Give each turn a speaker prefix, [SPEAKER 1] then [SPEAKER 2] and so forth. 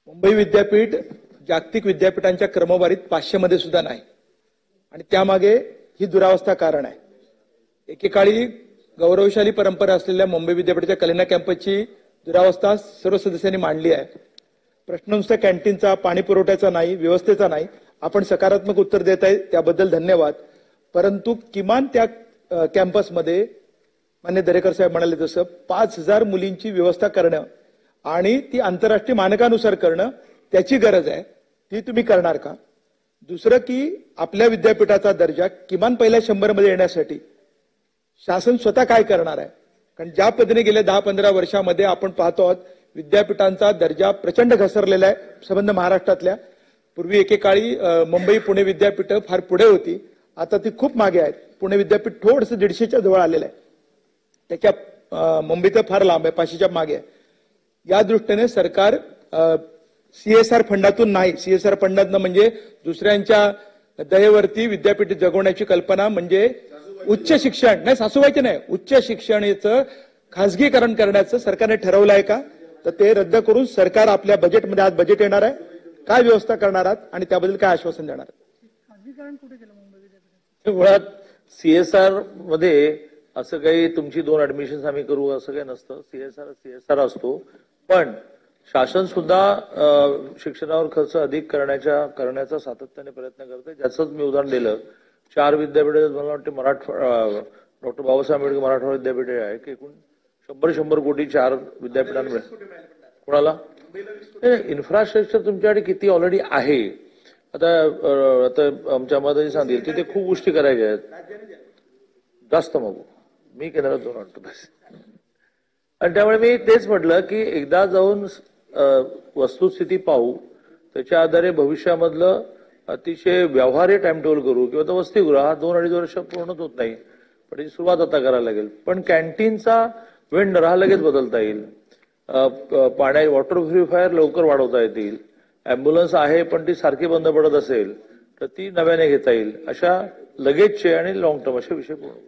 [SPEAKER 1] मुंबई विद्यापीठ जागतिक विद्यापीठांच्या क्रमवारीत 500 मध्ये सुद्धा नाही आणि त्यामागे ही दुरावस्था कारण आहे। एकेकाळी गौरवशाली परंपरा असलेल्या मुंबई विद्यापीठाच्या कलिना कॅम्पसची दुरावस्था सर्व सदस्यांनी मांडली आहे। प्रश्न नुसता कॅन्टीनचा, पाणी पुरवठ्याचा नाही, व्यवस्थेचा नाही। आपण सकारात्मक उत्तर देत आहे त्याबद्दल धन्यवाद। परंतु किमान त्या कॅम्पसमध्ये मान्य दरेकर साहेब म्हणाले तसं 5000 मुलींची व्यवस्था करणं आणि ती आंतरराष्ट्रीय मानकानुसार करणं त्याची गरज आहे। ती तुम्ही करणार का? दुसरं की आपल्या विद्यापीठाचा दर्जा किमान पहिल्या 100 मध्ये येण्यासाठी शासन स्वतः काय करणार आहे? कारण ज्या पद्धतीने गेल्या 10-15 वर्षामध्ये आपण पाहतो आहोत विद्यापीठांचा दर्जा प्रचंड घसरलेला आहे संबंध महाराष्ट्रातल्या। पूर्वी एकेकाळी मुंबई पुणे विद्यापीठ फार पुढे होती, आता ती खूप मागे आहेत। पुणे विद्यापीठ थोडंसं 150च्या जवळ आलेलं आहे, त्याच्या मुंबईचं फार लांब आहे, 500च्या मागे आहे। या दृष्टीने सरकार सीएसआर फंडातून नाही, सीएसआर फंडातनं म्हणजे दुसऱ्यांच्या दयेवरती विद्यापीठ जगवण्याची कल्पना म्हणजे उच्च शिक्षण नाही, सासूबाईचे नाही, उच्च शिक्षणाचं खासगीकरण करण्याचं सरकारने ठरवलं आहे का? तर ते रद्द करून सरकार आपल्या बजेटमध्ये आज बजेट येणार आहे, काय व्यवस्था करणार आहात आणि त्याबद्दल काय आश्वासन देणार?
[SPEAKER 2] खासगीकरण कुठे केलं मुंबई विद्यापीठाचं? मुळात सीएसआर मध्ये असं काही तुमची 2 ऍडमिशन आम्ही करू असं काही नसतं। सीएसआर असतो, पण शासन सुद्धा शिक्षणावर खर्च अधिक करण्याचा सातत्याने प्रयत्न करते। ज्याचंच मी उदाहरण दिलं, 4 विद्यापीठ मला वाटते डॉक्टर बाबासाहेब आंबेडकर मराठवाडा विद्यापीठ आहे की एकूण 100 कोटी 4 विद्यापीठांमध्ये कोणाला इन्फ्रास्ट्रक्चर तुमच्याकडे किती ऑलरेडी आहे? आता आमच्या मदती सांगतील तिथे खूप गोष्टी करायच्या आहेत, जास्त मग मी केंद्रात जाऊन आणतो बस। आणि त्यामुळे मी तेच म्हटलं की एकदा जाऊन वस्तुस्थिती पाहू, त्याच्या आधारे भविष्यामधलं अतिशय व्यवहार्य टाइम टेबल करू किंवा तर वसतिगृह हा 2-2.5 वर्ष पूर्णच होत नाही, पण त्याची सुरुवात आता करायला लागेल। पण कॅन्टीनचा वेंडर हा लगेच बदलता येईल, पाण्या वॉटर प्युरिफायर लवकर वाढवता येतील, अँब्युलन्स आहे पण ती सारखी बंद पडत असेल तर ती नव्याने घेता येईल, अशा लगेचचे आणि लॉंग टर्म असे विषय पूर्ण